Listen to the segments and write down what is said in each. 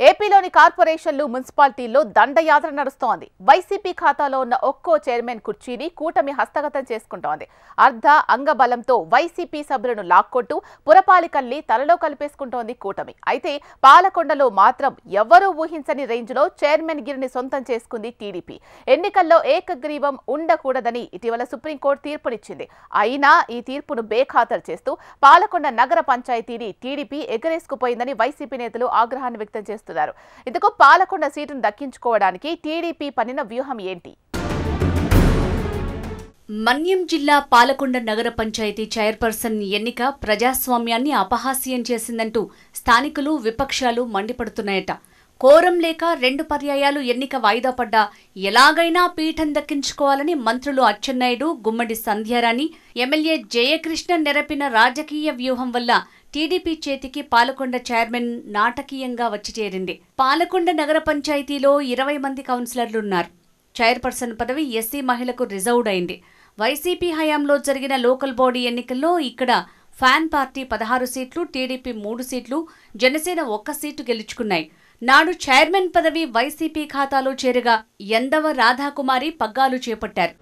ఏపీలోని కార్పొరేషన్లు మున్సిపాలిటీల్లో దండయాత్ర నడుస్తోంది. వైసీపీ ఖాతాలో ఉన్న ఒక్కో చైర్మన్ కుర్చీని కూటమి హస్తగతం చేసుకుంటోంది. అర్ధ అంగబలంతో వైసీపీ సభ్యులను లాక్కొట్టు పురపాలికల్ని తలలో కలిపేసుకుంటోంది కూటమి. అయితే పాలకొండలో మాత్రం ఎవరూ ఊహించని రేంజ్లో చైర్మన్ గిరిని సొంతం చేసుకుంది టీడీపీ. ఎన్నికల్లో ఏకగ్రీవం ఉండకూడదని ఇటీవల సుప్రీంకోర్టు తీర్పునిచ్చింది. అయినా ఈ తీర్పును బేఖాతరు చేస్తూ పాలకొండ నగర పంచాయతీని టీడీపీ ఎగరేసుకుపోయిందని వైసీపీ నేతలు ఆగ్రహాన్ని వ్యక్తం చేస్తున్నారు. ఇందుకు పాలకొండ సీటును దక్కించుకోవడానికి టీడీపీ పన్నిన వ్యూహం ఏంటి? మన్యం జిల్లా పాలకొండ నగర పంచాయతీ చైర్పర్సన్ ఎన్నిక ప్రజాస్వామ్యాన్ని అపహాస్యం చేసిందంటూ స్థానికులు విపక్షాలు మండిపడుతున్నాయట. కోరం లేక 2 పర్యాయాలు ఎన్నిక వాయిదా పడ్డా ఎలాగైనా పీఠం దక్కించుకోవాలని మంత్రులు అచ్చెన్నాయుడు, గుమ్మడి సంధ్యారాణి, ఎమ్మెల్యే జయకృష్ణ నెరపిన రాజకీయ వ్యూహం వల్ల టీడీపీ చేతికి పాలకొండ చైర్మన్ నాటకీయంగా వచ్చి చేరింది. పాలకొండ నగర పంచాయతీలో 20 మంది కౌన్సిలర్లున్నారు. చైర్పర్సన్ పదవి ఎస్సీ మహిళకు రిజర్వ్డ్ అయింది. వైసీపీ హయాంలో జరిగిన లోకల్ బాడీ ఎన్నికల్లో ఇక్కడ ఫ్యాన్ పార్టీ 16 సీట్లు, టీడీపీ 3 సీట్లు, జనసేన 1 సీటు గెలుచుకున్నాయి. నాడు చైర్మన్ పదవి వైసీపీ ఖాతాలో చేరగా యందవ రాధాకుమారి పగ్గాలు చేపట్టారు.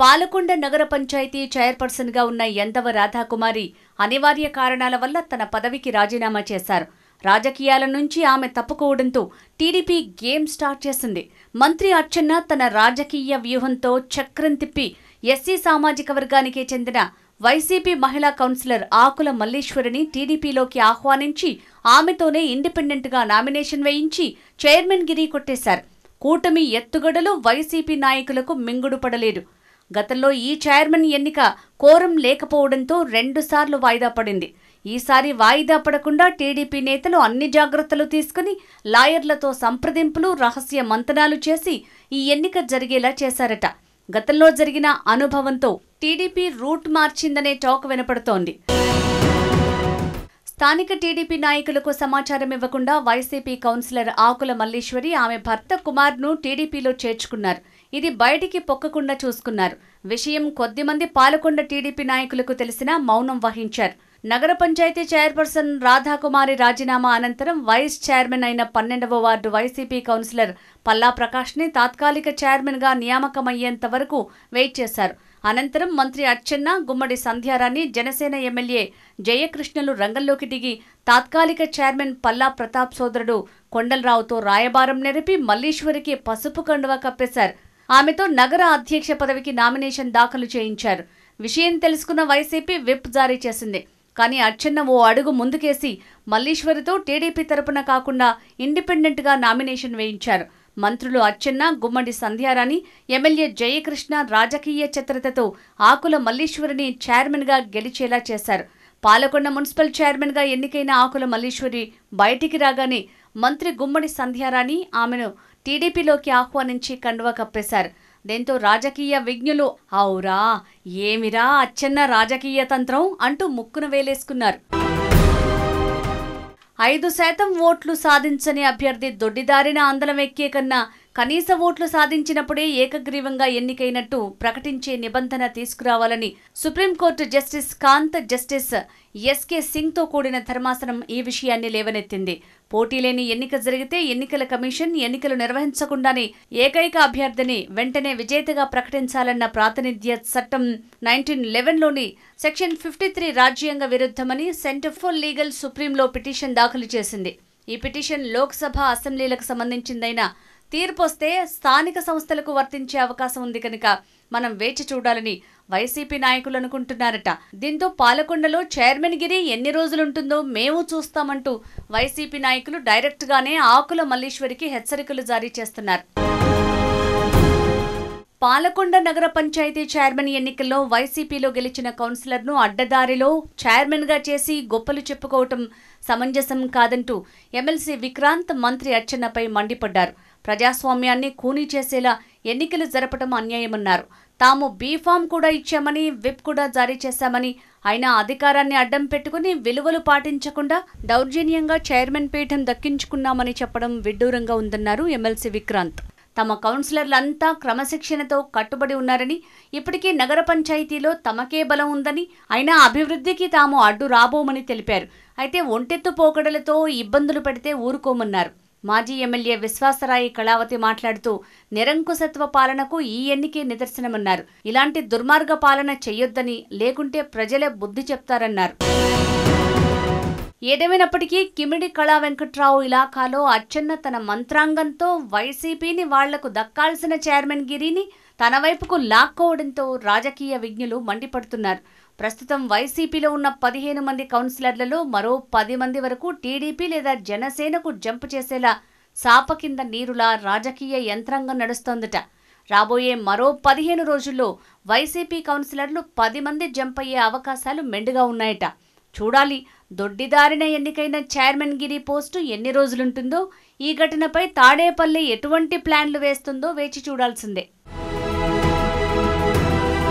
పాలకొండ నగర పంచాయతీ చైర్పర్సన్ గా ఉన్న యందవ రాధాకుమారి అనివార్య కారణాల వల్ల తన పదవికి రాజీనామా చేశారు. రాజకీయాల నుంచి ఆమె తప్పుకోవడంతో టీడీపీ గేమ్ స్టార్ట్ చేసింది. మంత్రి అచ్చెన్న తన రాజకీయ వ్యూహంతో చక్రం తిప్పి ఎస్సీ సామాజిక వర్గానికే చెందిన వైసీపీ మహిళా కౌన్సిలర్ ఆకుల మల్లీశ్వరిని టీడీపీలోకి ఆహ్వానించి ఆమెతోనే ఇండిపెండెంట్ గా నామినేషన్ వేయించి చైర్మన్ గిరి కొట్టేశారు. కూటమి ఎత్తుగడలు వైసీపీ నాయకులకు మింగుడు పడలేదు. గతంలో ఈ చైర్మన్ ఎన్నిక కోరం లేకపోవడంతో 2 సార్లు వాయిదా పడింది. ఈసారి వాయిదా పడకుండా టీడీపీ నేతలు అన్ని జాగ్రత్తలు తీసుకుని లాయర్లతో సంప్రదింపులు, రహస్య మంతనాలు చేసి ఈ ఎన్నిక జరిగేలా చేశారట. గతంలో జరిగిన అనుభవంతో టీడీపీ రూట్ మార్చిందనే టాక్ వినపడుతోంది. స్థానిక టీడీపీ నాయకులకు సమాచారం ఇవ్వకుండా వైసీపీ కౌన్సిలర్ ఆకుల మల్లీశ్వరి ఆమె భర్త కుమార్ను టీడీపీలో చేర్చుకున్నారు. ఇది బయటికి పొక్కకుండా చూసుకున్నారు. విషయం కొద్దిమంది పాలకొండ టీడీపీ నాయకులకు తెలిసినా మౌనం వహించారు. నగర పంచాయతీ చైర్పర్సన్ రాధాకుమారి రాజీనామా అనంతరం వైస్ చైర్మన్ అయిన 12వ వార్డు వైసీపీ కౌన్సిలర్ పల్లా ప్రకాష్ని తాత్కాలిక చైర్మన్గా నియామకమయ్యేంత వరకు వెయిట్ చేశారు. అనంతరం మంత్రి అచ్చెన్న, గుమ్మడి సంధ్యారాణి, జనసేన ఎమ్మెల్యే జయకృష్ణలు రంగంలోకి దిగి తాత్కాలిక చైర్మన్ పల్లా ప్రతాప్ సోదరుడు కొండలరావుతో రాయబారం నెరపి మల్లీశ్వరికి పసుపు కండువా కప్పేశారు. ఆమెతో నగర అధ్యక్ష పదవికి నామినేషన్ దాఖలు చేయించారు. విషయం తెలుసుకున్న వైసీపీ విప్ జారీ చేసింది. కానీ అచ్చెన్న ఓ అడుగు ముందుకేసి మల్లీశ్వరితో టీడీపీ తరపున కాకుండా ఇండిపెండెంట్గా నామినేషన్ వేయించారు. మంత్రులు అచ్చెన్న, గుమ్మడి సంధ్యారాణి, ఎమ్మెల్యే జయకృష్ణ రాజకీయ చిత్రతతో ఆకుల మల్లీశ్వరిని చైర్మన్గా గెలిచేలా చేశారు. పాలకొండ మున్సిపల్ చైర్మన్గా ఎన్నికైన ఆకుల మల్లీశ్వరి బయటికి రాగానే మంత్రి గుమ్మడి సంధ్యారాణి ఆమెను టీడీపీలోకి ఆహ్వానించి కండువా కప్పేశారు. దీంతో రాజకీయ విజ్ఞులు ఔరా ఏమిరా అచ్చెన్న రాజకీయ తంత్రం అంటూ ముక్కున వేలేసుకున్నారు. 5% ఓట్లు సాధించని అభ్యర్థి దొడ్డిదారిన అందలం ఎక్కే కన్నా కనీస ఓట్లు సాధించినప్పుడే ఏకగ్రీవంగా ఎన్నికైనట్టు ప్రకటించే నిబంధన తీసుకురావాలని supreme court justice Kant, justice SK సింగ్తో కూడిన ధర్మాసనం ఈ విషయాన్ని లేవనెత్తింది. పోటీలేని ఎన్నిక జరిగితే ఎన్నికల కమిషన్ ఎన్నికలు నిర్వహించకుండానే ఏకైక అభ్యర్థిని వెంటనే విజేతగా ప్రకటించాలన్న ప్రాతినిధ్య చట్టం 1911లోని సెక్షన్ 53 రాజ్యాంగ విరుద్ధమని సెంటర్ ఫర్ లీగల్ సుప్రీంలో పిటిషన్ దాఖలు చేసింది. ఈ పిటిషన్ లోక్సభ, అసెంబ్లీలకు సంబంధించిందైనా తీర్పొస్తే స్థానిక సంస్థలకు వర్తించే అవకాశం ఉంది కనుక మనం వేచి చూడాలని వైసీపీ నాయకులు అనుకుంటున్నారట. దీంతో పాలకొండలో చైర్మన్ గిరి ఎన్ని రోజులుంటుందో మేము చూస్తామంటూ వైసీపీ నాయకులు డైరెక్ట్గానే ఆకుల మల్లీశ్వరికి హెచ్చరికలు జారీ చేస్తున్నారు. పాలకొండ నగర పంచాయతీ చైర్మన్ ఎన్నికల్లో వైసీపీలో గెలిచిన కౌన్సిలర్ను అడ్డదారిలో చైర్మన్గా చేసి గొప్పలు చెప్పుకోవటం సమంజసం కాదంటూ ఎమ్మెల్సీ విక్రాంత్ మంత్రి అచ్చెన్నపై మండిపడ్డారు. ప్రజాస్వామ్యాన్ని ఖూనీ చేసేలా ఎన్నికలు జరపడం అన్యాయమన్నారు. తాము బీఫామ్ కూడా ఇచ్చామని, విప్ కూడా జారీ చేశామని, అయినా అధికారాన్ని అడ్డం పెట్టుకుని విలువలు పాటించకుండా దౌర్జన్యంగా చైర్మన్ పీఠం దక్కించుకున్నామని చెప్పడం విడ్డూరంగా ఉందన్నారు ఎమ్మెల్సీ విక్రాంత్. తమ కౌన్సిలర్లంతా క్రమశిక్షణతో కట్టుబడి ఉన్నారని, ఇప్పటికీ నగర పంచాయతీలో తమకే బలం ఉందని, అయినా అభివృద్ధికి తాము అడ్డు రాబోమని తెలిపారు. అయితే ఒంటెత్తు పోకడలతో ఇబ్బందులు పెడితే ఊరుకోమన్నారు. మాజీ ఎమ్మెల్యే విశ్వాసరాయి కళావతి మాట్లాడుతూ నిరంకుశత్వ పాలనకు ఈ ఎన్నికే నిదర్శనమన్నారు. ఇలాంటి దుర్మార్గ పాలన చెయ్యొద్దని, లేకుంటే ప్రజలే బుద్ధి చెప్తారన్నారు. ఏదేమైనప్పటికీ కిమిడి కళా వెంకట్రావు ఇలాకాలో అచ్చెన్న తన మంత్రాంగంతో వైసీపీని వాళ్లకు దక్కాల్సిన చైర్మన్ గిరిని తన వైపుకు లాక్కోవడంతో రాజకీయ విజ్ఞులు మండిపడుతున్నారు. ప్రస్తుతం వైసీపీలో ఉన్న 15 మంది కౌన్సిలర్లలో మరో 10 మంది వరకు టీడీపీ లేదా జనసేనకు జంప్ చేసేలా సాప కింద నీరులా రాజకీయ యంత్రాంగం నడుస్తోందట. రాబోయే మరో 15 రోజుల్లో వైసీపీ కౌన్సిలర్లు 10 మంది జంప్ అయ్యే అవకాశాలు మెండుగా ఉన్నాయట. చూడాలి, దొడ్డిదారిన ఎన్నికైన చైర్మన్ గిరి పోస్టు ఎన్ని రోజులుంటుందో, ఈ ఘటనపై తాడేపల్లి ఎటువంటి ప్లాన్లు వేస్తుందో వేచి చూడాల్సిందే.